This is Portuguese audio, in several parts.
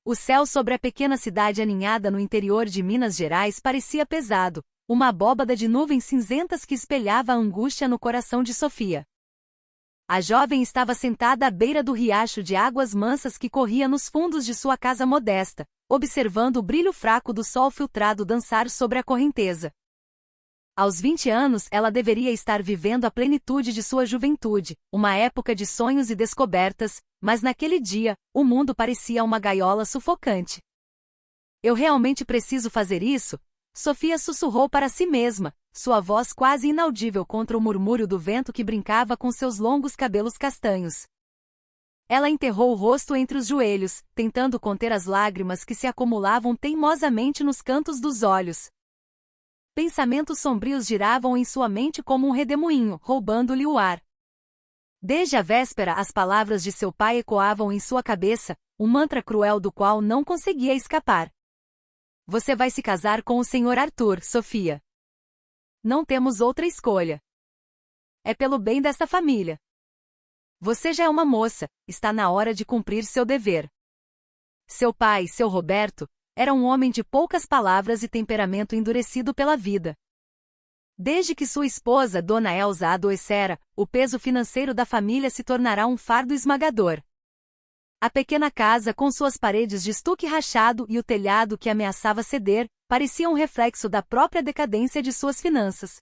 O céu sobre a pequena cidade aninhada no interior de Minas Gerais parecia pesado, uma abóbada de nuvens cinzentas que espelhava a angústia no coração de Sofia. A jovem estava sentada à beira do riacho de águas mansas que corria nos fundos de sua casa modesta, observando o brilho fraco do sol filtrado dançar sobre a correnteza. Aos 20 anos, ela deveria estar vivendo a plenitude de sua juventude, uma época de sonhos e descobertas, mas naquele dia, o mundo parecia uma gaiola sufocante. Eu realmente preciso fazer isso? Sofia sussurrou para si mesma, sua voz quase inaudível contra o murmúrio do vento que brincava com seus longos cabelos castanhos. Ela enterrou o rosto entre os joelhos, tentando conter as lágrimas que se acumulavam teimosamente nos cantos dos olhos. Pensamentos sombrios giravam em sua mente como um redemoinho, roubando-lhe o ar. Desde a véspera as palavras de seu pai ecoavam em sua cabeça, um mantra cruel do qual não conseguia escapar. Você vai se casar com o Sr. Arthur, Sofia. Não temos outra escolha. É pelo bem desta família. Você já é uma moça, está na hora de cumprir seu dever. Seu pai, seu Roberto, era um homem de poucas palavras e temperamento endurecido pela vida. Desde que sua esposa, Dona Elsa, adoecera, o peso financeiro da família se tornará um fardo esmagador. A pequena casa, com suas paredes de estuque rachado e o telhado que ameaçava ceder, parecia um reflexo da própria decadência de suas finanças.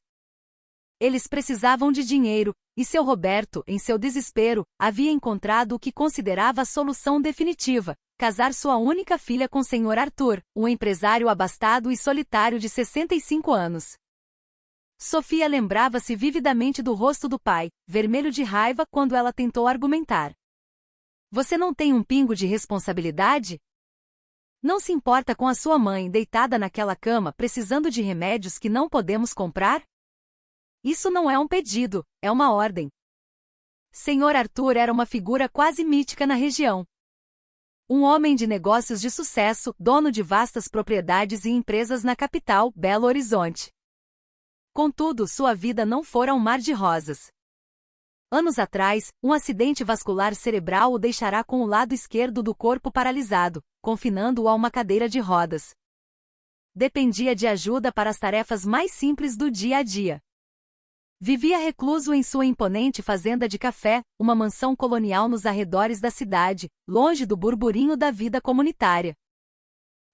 Eles precisavam de dinheiro, e seu Roberto, em seu desespero, havia encontrado o que considerava a solução definitiva: casar sua única filha com o Sr. Arthur, um empresário abastado e solitário de 65 anos. Sofia lembrava-se vividamente do rosto do pai, vermelho de raiva quando ela tentou argumentar. Você não tem um pingo de responsabilidade? Não se importa com a sua mãe deitada naquela cama precisando de remédios que não podemos comprar? Isso não é um pedido, é uma ordem. Sr. Arthur era uma figura quase mítica na região. Um homem de negócios de sucesso, dono de vastas propriedades e empresas na capital, Belo Horizonte. Contudo, sua vida não fora um mar de rosas. Anos atrás, um acidente vascular cerebral o deixará com o lado esquerdo do corpo paralisado, confinando-o a uma cadeira de rodas. Dependia de ajuda para as tarefas mais simples do dia a dia. Vivia recluso em sua imponente fazenda de café, uma mansão colonial nos arredores da cidade, longe do burburinho da vida comunitária.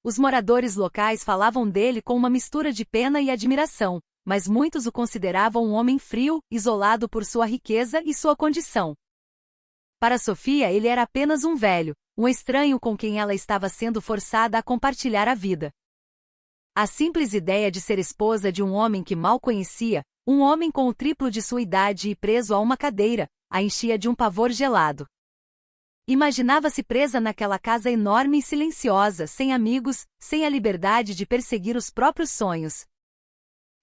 Os moradores locais falavam dele com uma mistura de pena e admiração, mas muitos o consideravam um homem frio, isolado por sua riqueza e sua condição. Para Sofia ele era apenas um velho, um estranho com quem ela estava sendo forçada a compartilhar a vida. A simples ideia de ser esposa de um homem que mal conhecia, um homem com o triplo de sua idade e preso a uma cadeira, a enchia de um pavor gelado. Imaginava-se presa naquela casa enorme e silenciosa, sem amigos, sem a liberdade de perseguir os próprios sonhos.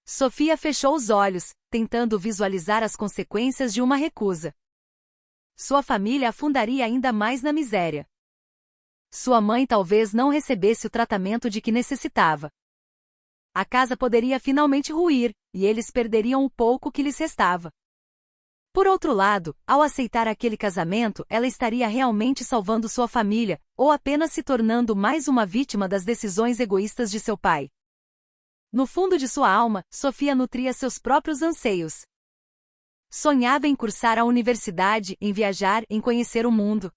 Sofia fechou os olhos, tentando visualizar as consequências de uma recusa. Sua família afundaria ainda mais na miséria. Sua mãe talvez não recebesse o tratamento de que necessitava. A casa poderia finalmente ruir, e eles perderiam o pouco que lhes restava. Por outro lado, ao aceitar aquele casamento, ela estaria realmente salvando sua família, ou apenas se tornando mais uma vítima das decisões egoístas de seu pai. No fundo de sua alma, Sofia nutria seus próprios anseios. Sonhava em cursar a universidade, em viajar, em conhecer o mundo.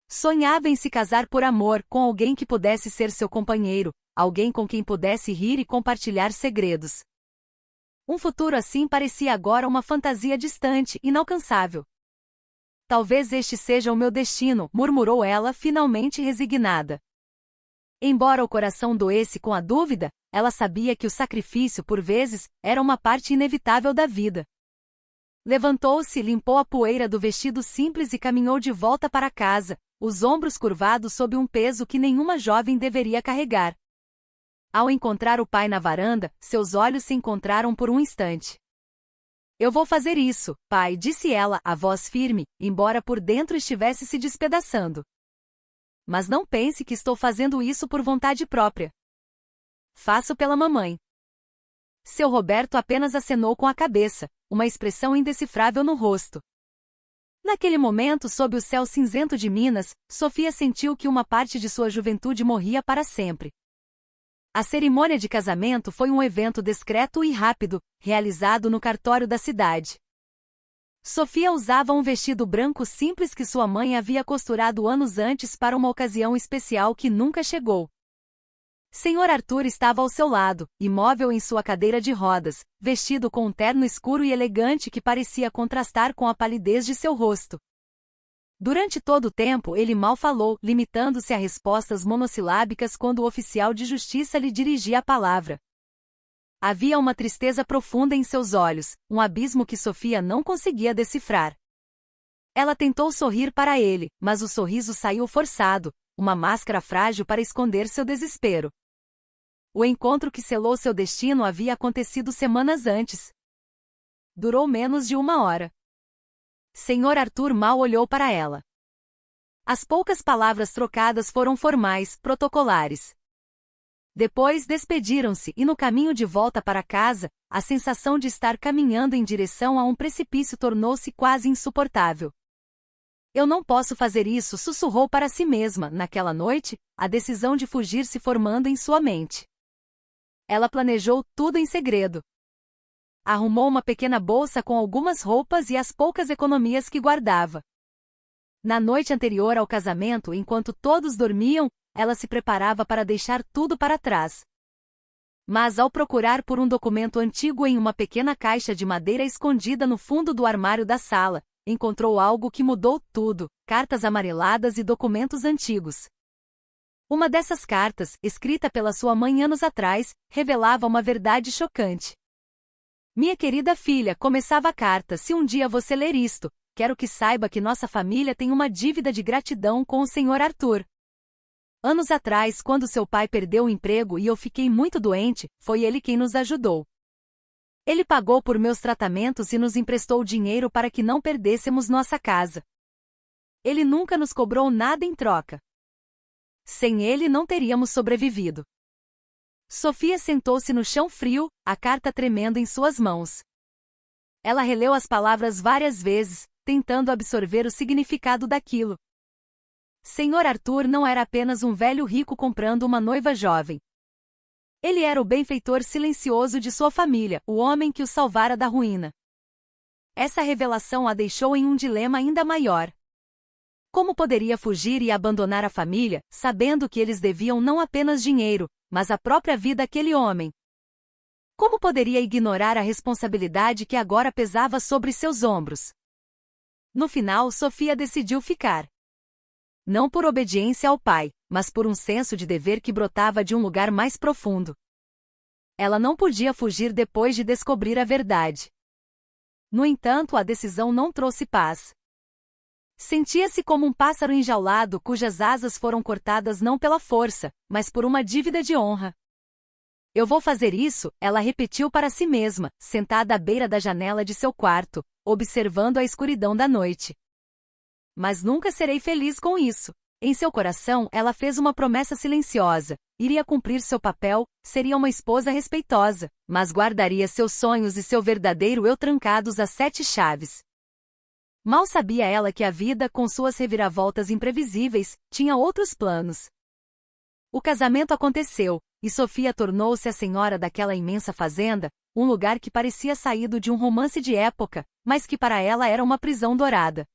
Sonhava em se casar por amor, com alguém que pudesse ser seu companheiro, alguém com quem pudesse rir e compartilhar segredos. Um futuro assim parecia agora uma fantasia distante, inalcançável. Talvez este seja o meu destino, murmurou ela, finalmente resignada. Embora o coração doesse com a dúvida, ela sabia que o sacrifício, por vezes, era uma parte inevitável da vida. Levantou-se, limpou a poeira do vestido simples e caminhou de volta para casa, os ombros curvados sob um peso que nenhuma jovem deveria carregar. Ao encontrar o pai na varanda, seus olhos se encontraram por um instante. Eu vou fazer isso, pai, disse ela, a voz firme, embora por dentro estivesse se despedaçando. Mas não pense que estou fazendo isso por vontade própria. Faço pela mamãe. Seu Roberto apenas acenou com a cabeça, uma expressão indecifrável no rosto. Naquele momento, sob o céu cinzento de Minas, Sofia sentiu que uma parte de sua juventude morria para sempre. A cerimônia de casamento foi um evento discreto e rápido, realizado no cartório da cidade. Sofia usava um vestido branco simples que sua mãe havia costurado anos antes para uma ocasião especial que nunca chegou. Senhor Arthur estava ao seu lado, imóvel em sua cadeira de rodas, vestido com um terno escuro e elegante que parecia contrastar com a palidez de seu rosto. Durante todo o tempo ele mal falou, limitando-se a respostas monossilábicas quando o oficial de justiça lhe dirigia a palavra. Havia uma tristeza profunda em seus olhos, um abismo que Sofia não conseguia decifrar. Ela tentou sorrir para ele, mas o sorriso saiu forçado, uma máscara frágil para esconder seu desespero. O encontro que selou seu destino havia acontecido semanas antes. Durou menos de 1 hora. Senhor Arthur mal olhou para ela. As poucas palavras trocadas foram formais, protocolares. Depois despediram-se e no caminho de volta para casa, a sensação de estar caminhando em direção a um precipício tornou-se quase insuportável. Eu não posso fazer isso, sussurrou para si mesma. Naquela noite, a decisão de fugir se formando em sua mente. Ela planejou tudo em segredo. Arrumou uma pequena bolsa com algumas roupas e as poucas economias que guardava. Na noite anterior ao casamento, enquanto todos dormiam, ela se preparava para deixar tudo para trás. Mas ao procurar por um documento antigo em uma pequena caixa de madeira escondida no fundo do armário da sala, encontrou algo que mudou tudo: cartas amareladas e documentos antigos. Uma dessas cartas, escrita pela sua mãe anos atrás, revelava uma verdade chocante. Minha querida filha, começava a carta, se um dia você ler isto, quero que saiba que nossa família tem uma dívida de gratidão com o Sr. Arthur. Anos atrás, quando seu pai perdeu o emprego e eu fiquei muito doente, foi ele quem nos ajudou. Ele pagou por meus tratamentos e nos emprestou dinheiro para que não perdêssemos nossa casa. Ele nunca nos cobrou nada em troca. Sem ele não teríamos sobrevivido. Sofia sentou-se no chão frio, a carta tremendo em suas mãos. Ela releu as palavras várias vezes, tentando absorver o significado daquilo. Senhor Arthur não era apenas um velho rico comprando uma noiva jovem. Ele era o benfeitor silencioso de sua família, o homem que o salvara da ruína. Essa revelação a deixou em um dilema ainda maior. Como poderia fugir e abandonar a família, sabendo que eles deviam não apenas dinheiro, mas a própria vida àquele homem? Como poderia ignorar a responsabilidade que agora pesava sobre seus ombros? No final, Sofia decidiu ficar. Não por obediência ao pai, mas por um senso de dever que brotava de um lugar mais profundo. Ela não podia fugir depois de descobrir a verdade. No entanto, a decisão não trouxe paz. Sentia-se como um pássaro enjaulado cujas asas foram cortadas não pela força, mas por uma dívida de honra. Eu vou fazer isso, ela repetiu para si mesma, sentada à beira da janela de seu quarto, observando a escuridão da noite. Mas nunca serei feliz com isso. Em seu coração, ela fez uma promessa silenciosa. Iria cumprir seu papel, seria uma esposa respeitosa, mas guardaria seus sonhos e seu verdadeiro eu trancados a 7 chaves. Mal sabia ela que a vida, com suas reviravoltas imprevisíveis, tinha outros planos. O casamento aconteceu, e Sofia tornou-se a senhora daquela imensa fazenda, um lugar que parecia saído de um romance de época, mas que para ela era uma prisão dourada.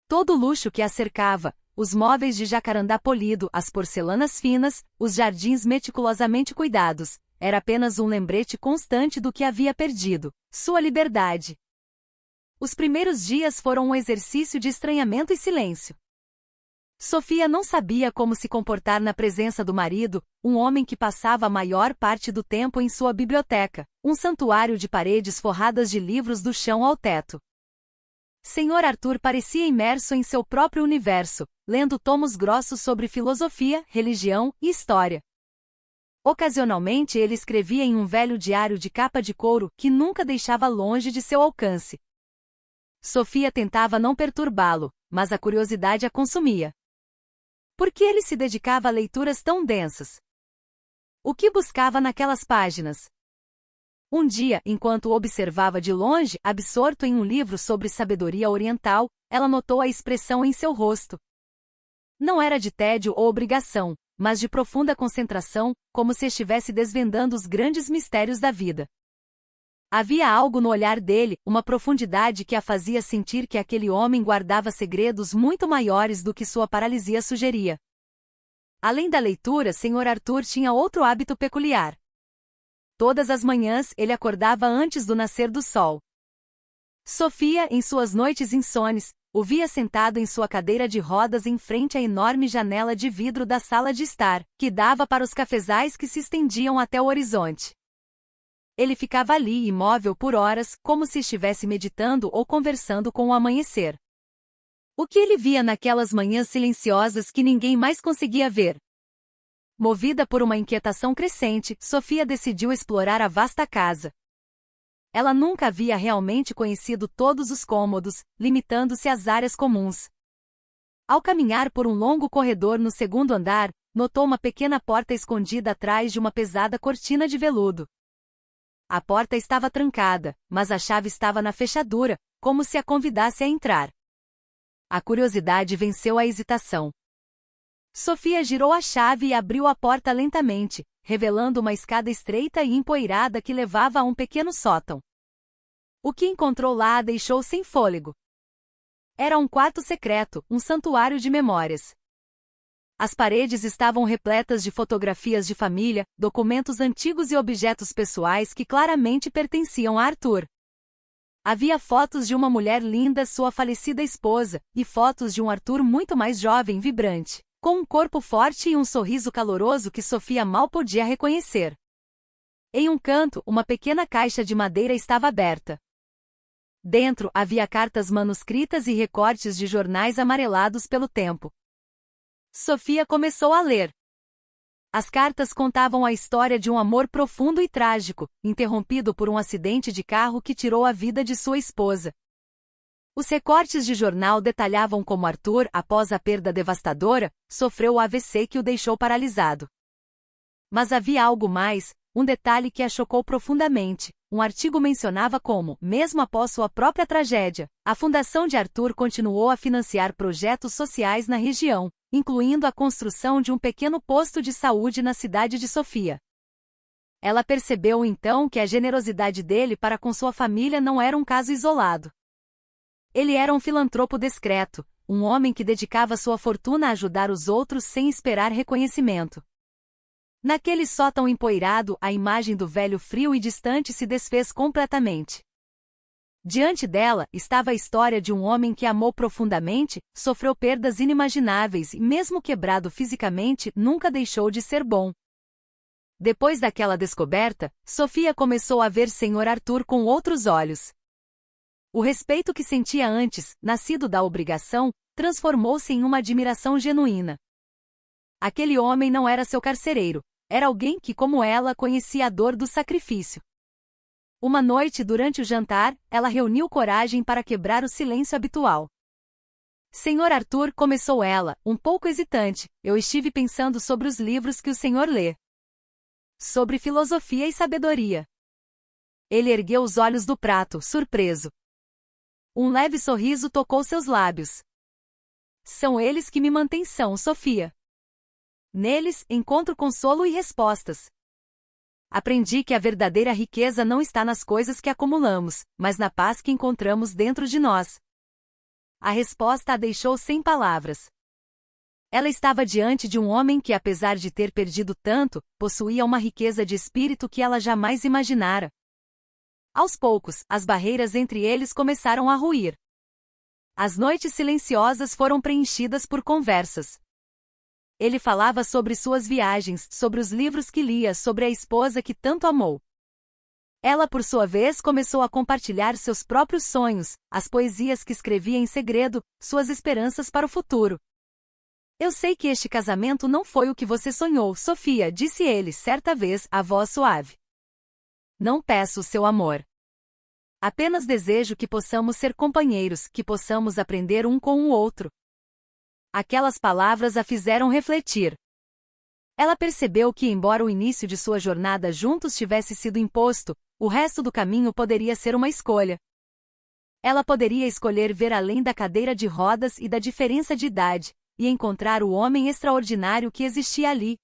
Todo o luxo que a cercava, os móveis de jacarandá polido, as porcelanas finas, os jardins meticulosamente cuidados, era apenas um lembrete constante do que havia perdido: sua liberdade. Os primeiros dias foram um exercício de estranhamento e silêncio. Sofia não sabia como se comportar na presença do marido, um homem que passava a maior parte do tempo em sua biblioteca, um santuário de paredes forradas de livros do chão ao teto. Senhor Arthur parecia imerso em seu próprio universo, lendo tomos grossos sobre filosofia, religião e história. Ocasionalmente ele escrevia em um velho diário de capa de couro que nunca deixava longe de seu alcance. Sofia tentava não perturbá-lo, mas a curiosidade a consumia. Por que ele se dedicava a leituras tão densas? O que buscava naquelas páginas? Um dia, enquanto observava de longe, absorto em um livro sobre sabedoria oriental, ela notou a expressão em seu rosto. Não era de tédio ou obrigação, mas de profunda concentração, como se estivesse desvendando os grandes mistérios da vida. Havia algo no olhar dele, uma profundidade que a fazia sentir que aquele homem guardava segredos muito maiores do que sua paralisia sugeria. Além da leitura, Sr. Arthur tinha outro hábito peculiar. Todas as manhãs ele acordava antes do nascer do sol. Sofia, em suas noites insones, o via sentado em sua cadeira de rodas em frente à enorme janela de vidro da sala de estar, que dava para os cafezais que se estendiam até o horizonte. Ele ficava ali imóvel por horas, como se estivesse meditando ou conversando com o amanhecer. O que ele via naquelas manhãs silenciosas que ninguém mais conseguia ver? Movida por uma inquietação crescente, Sofia decidiu explorar a vasta casa. Ela nunca havia realmente conhecido todos os cômodos, limitando-se às áreas comuns. Ao caminhar por um longo corredor no segundo andar, notou uma pequena porta escondida atrás de uma pesada cortina de veludo. A porta estava trancada, mas a chave estava na fechadura, como se a convidasse a entrar. A curiosidade venceu a hesitação. Sofia girou a chave e abriu a porta lentamente, revelando uma escada estreita e empoeirada que levava a um pequeno sótão. O que encontrou lá a deixou sem fôlego. Era um quarto secreto, um santuário de memórias. As paredes estavam repletas de fotografias de família, documentos antigos e objetos pessoais que claramente pertenciam a Arthur. Havia fotos de uma mulher linda, sua falecida esposa, e fotos de um Arthur muito mais jovem e vibrante, com um corpo forte e um sorriso caloroso que Sofia mal podia reconhecer. Em um canto, uma pequena caixa de madeira estava aberta. Dentro havia cartas manuscritas e recortes de jornais amarelados pelo tempo. Sofia começou a ler. As cartas contavam a história de um amor profundo e trágico, interrompido por um acidente de carro que tirou a vida de sua esposa. Os recortes de jornal detalhavam como Arthur, após a perda devastadora, sofreu o AVC que o deixou paralisado. Mas havia algo mais, um detalhe que a chocou profundamente. Um artigo mencionava como, mesmo após sua própria tragédia, a Fundação de Arthur continuou a financiar projetos sociais na região, incluindo a construção de um pequeno posto de saúde na cidade de Sofia. Ela percebeu então que a generosidade dele para com sua família não era um caso isolado. Ele era um filantropo discreto, um homem que dedicava sua fortuna a ajudar os outros sem esperar reconhecimento. Naquele sótão empoeirado, a imagem do velho frio e distante se desfez completamente. Diante dela, estava a história de um homem que amou profundamente, sofreu perdas inimagináveis e, mesmo quebrado fisicamente, nunca deixou de ser bom. Depois daquela descoberta, Sofia começou a ver Sr. Arthur com outros olhos. O respeito que sentia antes, nascido da obrigação, transformou-se em uma admiração genuína. Aquele homem não era seu carcereiro, era alguém que, como ela, conhecia a dor do sacrifício. Uma noite durante o jantar, ela reuniu coragem para quebrar o silêncio habitual. Sr. Arthur, começou ela, um pouco hesitante, eu estive pensando sobre os livros que o senhor lê. Sobre filosofia e sabedoria. Ele ergueu os olhos do prato, surpreso. Um leve sorriso tocou seus lábios. São eles que me mantêm são, Sofia. Neles, encontro consolo e respostas. Aprendi que a verdadeira riqueza não está nas coisas que acumulamos, mas na paz que encontramos dentro de nós. A resposta a deixou sem palavras. Ela estava diante de um homem que, apesar de ter perdido tanto, possuía uma riqueza de espírito que ela jamais imaginara. Aos poucos, as barreiras entre eles começaram a ruir. As noites silenciosas foram preenchidas por conversas. Ele falava sobre suas viagens, sobre os livros que lia, sobre a esposa que tanto amou. Ela, por sua vez, começou a compartilhar seus próprios sonhos, as poesias que escrevia em segredo, suas esperanças para o futuro. Eu sei que este casamento não foi o que você sonhou, Sofia, disse ele certa vez, a voz suave. Não peço o seu amor. Apenas desejo que possamos ser companheiros, que possamos aprender um com o outro. Aquelas palavras a fizeram refletir. Ela percebeu que, embora o início de sua jornada juntos tivesse sido imposto, O resto do caminho poderia ser uma escolha. Ela poderia escolher ver além da cadeira de rodas e da diferença de idade, e encontrar o homem extraordinário que existia ali.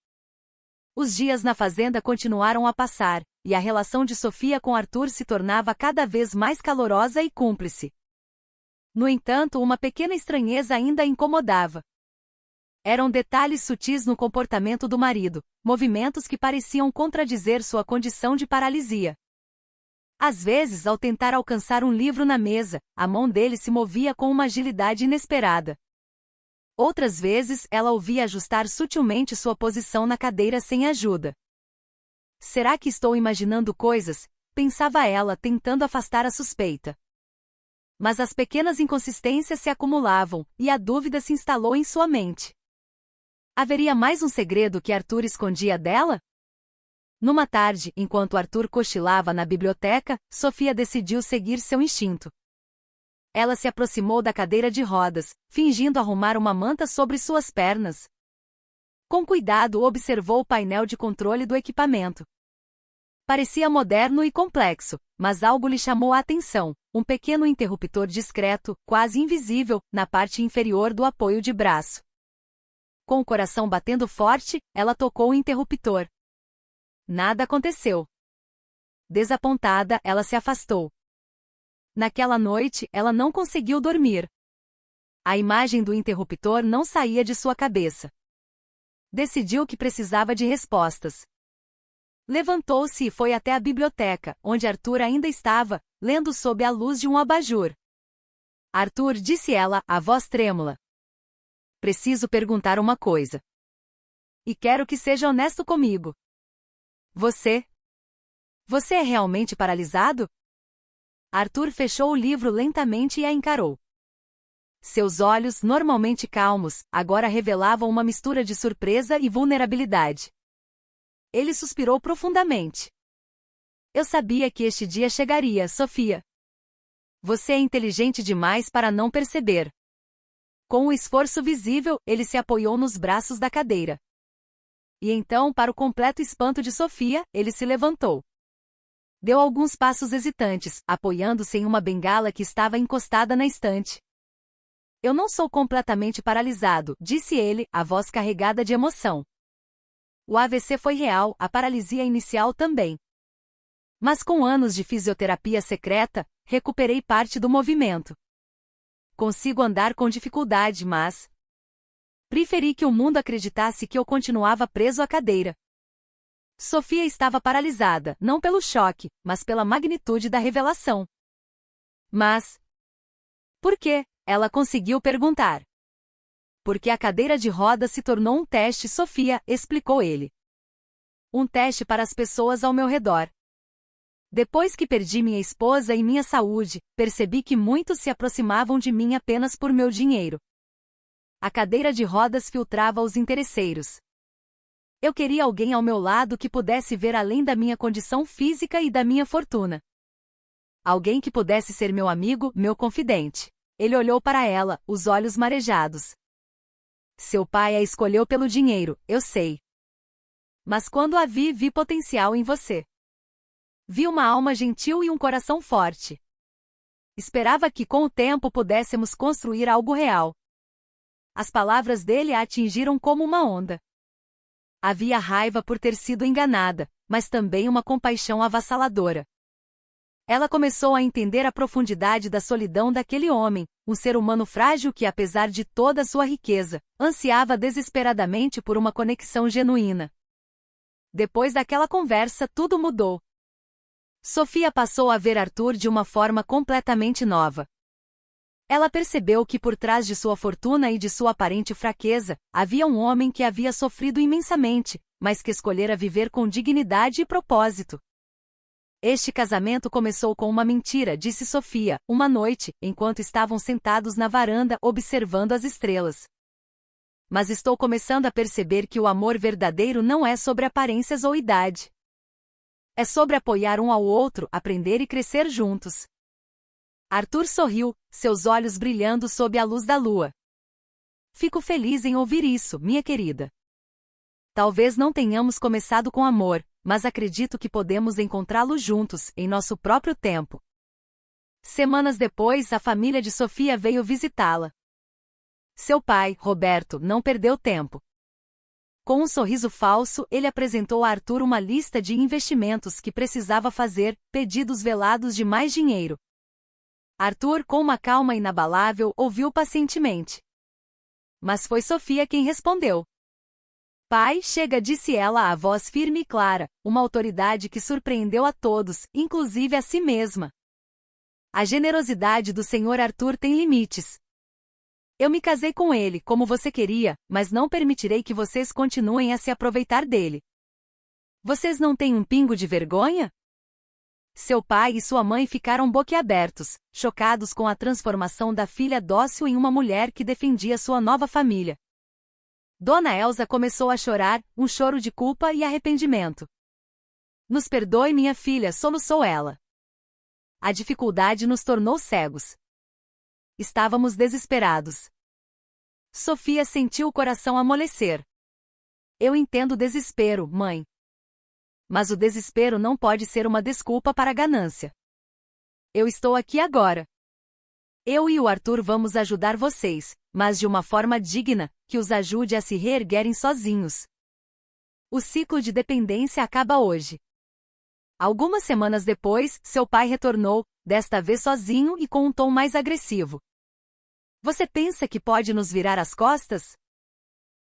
Os dias na fazenda continuaram a passar, e a relação de Sofia com Arthur se tornava cada vez mais calorosa e cúmplice. No entanto, uma pequena estranheza ainda a incomodava. Eram detalhes sutis no comportamento do marido, movimentos que pareciam contradizer sua condição de paralisia. Às vezes, ao tentar alcançar um livro na mesa, a mão dele se movia com uma agilidade inesperada. Outras vezes, ela ouvia ajustar sutilmente sua posição na cadeira sem ajuda. Será que estou imaginando coisas? Pensava ela, tentando afastar a suspeita. Mas as pequenas inconsistências se acumulavam, e a dúvida se instalou em sua mente. Haveria mais um segredo que Arthur escondia dela? Numa tarde, enquanto Arthur cochilava na biblioteca, Sofia decidiu seguir seu instinto. Ela se aproximou da cadeira de rodas, fingindo arrumar uma manta sobre suas pernas. Com cuidado, observou o painel de controle do equipamento. Parecia moderno e complexo, mas algo lhe chamou a atenção: um pequeno interruptor discreto, quase invisível, na parte inferior do apoio de braço. Com o coração batendo forte, ela tocou o interruptor. Nada aconteceu. Desapontada, ela se afastou. Naquela noite, ela não conseguiu dormir. A imagem do interruptor não saía de sua cabeça. Decidiu que precisava de respostas. Levantou-se e foi até a biblioteca, onde Arthur ainda estava, lendo sob a luz de um abajur. Arthur, disse ela, a voz trêmula. Preciso perguntar uma coisa. E quero que seja honesto comigo. Você é realmente paralisado? Arthur fechou o livro lentamente e a encarou. Seus olhos, normalmente calmos, agora revelavam uma mistura de surpresa e vulnerabilidade. Ele suspirou profundamente. Eu sabia que este dia chegaria, Sofia. Você é inteligente demais para não perceber. Com um esforço visível, ele se apoiou nos braços da cadeira. E então, para o completo espanto de Sofia, ele se levantou. Deu alguns passos hesitantes, apoiando-se em uma bengala que estava encostada na estante. Eu não sou completamente paralisado, disse ele, a voz carregada de emoção. O AVC foi real, a paralisia inicial também. Mas com anos de fisioterapia secreta, recuperei parte do movimento. Consigo andar com dificuldade, mas... Preferi que o mundo acreditasse que eu continuava preso à cadeira. Sofia estava paralisada, não pelo choque, mas pela magnitude da revelação. Mas... Por quê? Ela conseguiu perguntar. Porque a cadeira de rodas se tornou um teste, Sofia, explicou ele. Um teste para as pessoas ao meu redor. Depois que perdi minha esposa e minha saúde, percebi que muitos se aproximavam de mim apenas por meu dinheiro. A cadeira de rodas filtrava os interesseiros. Eu queria alguém ao meu lado que pudesse ver além da minha condição física e da minha fortuna. Alguém que pudesse ser meu amigo, meu confidente. Ele olhou para ela, os olhos marejados. Seu pai a escolheu pelo dinheiro, eu sei. Mas quando a vi potencial em você. Vi uma alma gentil e um coração forte. Esperava que com o tempo pudéssemos construir algo real. As palavras dele a atingiram como uma onda. Havia raiva por ter sido enganada, mas também uma compaixão avassaladora. Ela começou a entender a profundidade da solidão daquele homem, um ser humano frágil que, apesar de toda sua riqueza, ansiava desesperadamente por uma conexão genuína. Depois daquela conversa, tudo mudou. Sofia passou a ver Arthur de uma forma completamente nova. Ela percebeu que por trás de sua fortuna e de sua aparente fraqueza, havia um homem que havia sofrido imensamente, mas que escolhera viver com dignidade e propósito. Este casamento começou com uma mentira, disse Sofia, uma noite, enquanto estavam sentados na varanda observando as estrelas. Mas estou começando a perceber que o amor verdadeiro não é sobre aparências ou idade. É sobre apoiar um ao outro, aprender e crescer juntos. Arthur sorriu, seus olhos brilhando sob a luz da lua. Fico feliz em ouvir isso, minha querida. Talvez não tenhamos começado com amor, mas acredito que podemos encontrá-lo juntos, em nosso próprio tempo. Semanas depois, a família de Sofia veio visitá-la. Seu pai, Roberto, não perdeu tempo. Com um sorriso falso, ele apresentou a Arthur uma lista de investimentos que precisava fazer, pedidos velados de mais dinheiro. Arthur, com uma calma inabalável, ouviu pacientemente. Mas foi Sofia quem respondeu. Pai, chega, disse ela a voz firme e clara, uma autoridade que surpreendeu a todos, inclusive a si mesma. A generosidade do Sr. Arthur tem limites. Eu me casei com ele, como você queria, mas não permitirei que vocês continuem a se aproveitar dele. Vocês não têm um pingo de vergonha? Seu pai e sua mãe ficaram boquiabertos, chocados com a transformação da filha dócil em uma mulher que defendia sua nova família. Dona Elsa começou a chorar, um choro de culpa e arrependimento. Nos perdoe, minha filha, soluçou ela. A dificuldade nos tornou cegos. Estávamos desesperados. Sofia sentiu o coração amolecer. Eu entendo o desespero, mãe. Mas o desespero não pode ser uma desculpa para a ganância. Eu estou aqui agora. Eu e o Arthur vamos ajudar vocês, mas de uma forma digna, que os ajude a se reerguerem sozinhos. O ciclo de dependência acaba hoje. Algumas semanas depois, seu pai retornou, desta vez sozinho e com um tom mais agressivo. Você pensa que pode nos virar as costas?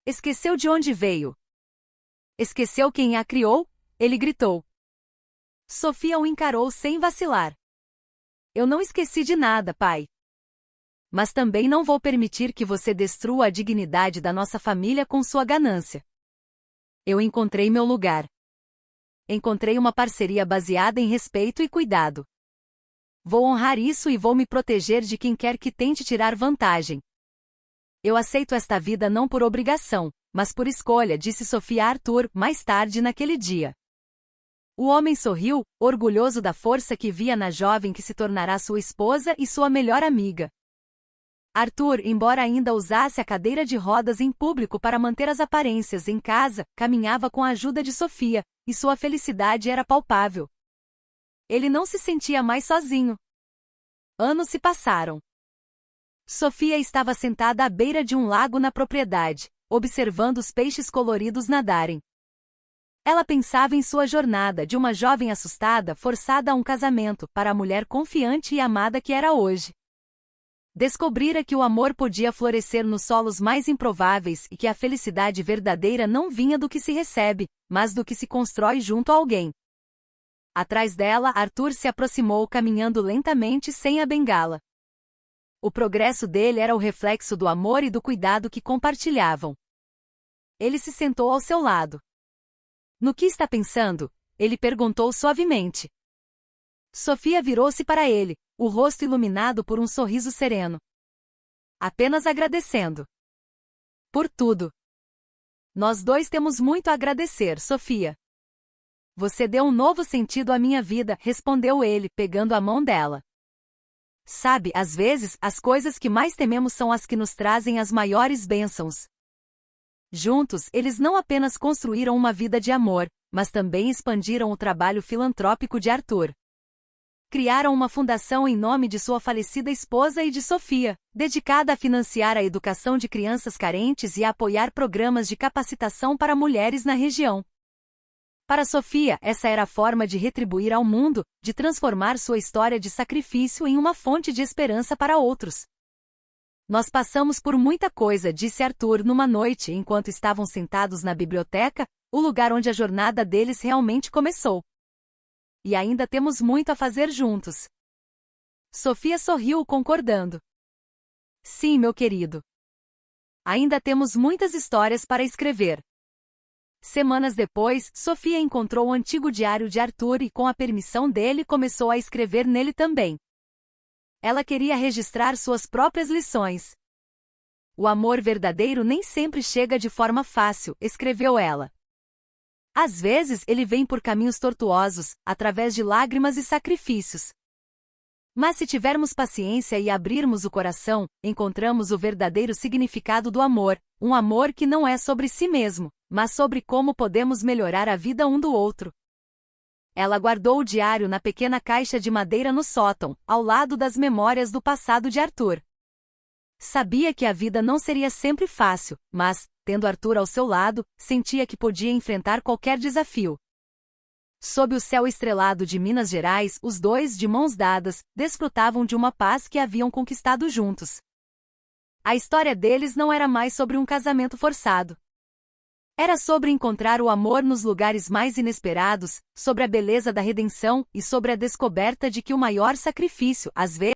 Esqueceu de onde veio? Esqueceu quem a criou? Ele gritou. Sofia o encarou sem vacilar. Eu não esqueci de nada, pai. Mas também não vou permitir que você destrua a dignidade da nossa família com sua ganância. Eu encontrei meu lugar. Encontrei uma parceria baseada em respeito e cuidado. Vou honrar isso e vou me proteger de quem quer que tente tirar vantagem. Eu aceito esta vida não por obrigação, mas por escolha, disse Sofia a Arthur, mais tarde naquele dia. O homem sorriu, orgulhoso da força que via na jovem que se tornará sua esposa e sua melhor amiga. Arthur, embora ainda usasse a cadeira de rodas em público para manter as aparências em casa, caminhava com a ajuda de Sofia, e sua felicidade era palpável. Ele não se sentia mais sozinho. Anos se passaram. Sofia estava sentada à beira de um lago na propriedade, observando os peixes coloridos nadarem. Ela pensava em sua jornada de uma jovem assustada forçada a um casamento para a mulher confiante e amada que era hoje. Descobrira que o amor podia florescer nos solos mais improváveis e que a felicidade verdadeira não vinha do que se recebe, mas do que se constrói junto a alguém. Atrás dela, Arthur se aproximou caminhando lentamente sem a bengala. O progresso dele era o reflexo do amor e do cuidado que compartilhavam. Ele se sentou ao seu lado. No que está pensando? Ele perguntou suavemente. Sofia virou-se para ele, o rosto iluminado por um sorriso sereno. Apenas agradecendo. Por tudo. Nós dois temos muito a agradecer, Sofia. Você deu um novo sentido à minha vida, respondeu ele, pegando a mão dela. Sabe, às vezes, as coisas que mais tememos são as que nos trazem as maiores bênçãos. Juntos, eles não apenas construíram uma vida de amor, mas também expandiram o trabalho filantrópico de Arthur. Criaram uma fundação em nome de sua falecida esposa e de Sofia, dedicada a financiar a educação de crianças carentes e a apoiar programas de capacitação para mulheres na região. Para Sofia, essa era a forma de retribuir ao mundo, de transformar sua história de sacrifício em uma fonte de esperança para outros. Nós passamos por muita coisa, disse Arthur numa noite enquanto estavam sentados na biblioteca, o lugar onde a jornada deles realmente começou. E ainda temos muito a fazer juntos. Sofia sorriu concordando. Sim, meu querido. Ainda temos muitas histórias para escrever. Semanas depois, Sofia encontrou o antigo diário de Arthur e, com a permissão dele, começou a escrever nele também. Ela queria registrar suas próprias lições. O amor verdadeiro nem sempre chega de forma fácil, escreveu ela. Às vezes ele vem por caminhos tortuosos, através de lágrimas e sacrifícios. Mas se tivermos paciência e abrirmos o coração, encontramos o verdadeiro significado do amor, um amor que não é sobre si mesmo, mas sobre como podemos melhorar a vida um do outro. Ela guardou o diário na pequena caixa de madeira no sótão, ao lado das memórias do passado de Arthur. Sabia que a vida não seria sempre fácil, mas, tendo Arthur ao seu lado, sentia que podia enfrentar qualquer desafio. Sob o céu estrelado de Minas Gerais, os dois, de mãos dadas, desfrutavam de uma paz que haviam conquistado juntos. A história deles não era mais sobre um casamento forçado. Era sobre encontrar o amor nos lugares mais inesperados, sobre a beleza da redenção e sobre a descoberta de que o maior sacrifício, às vezes,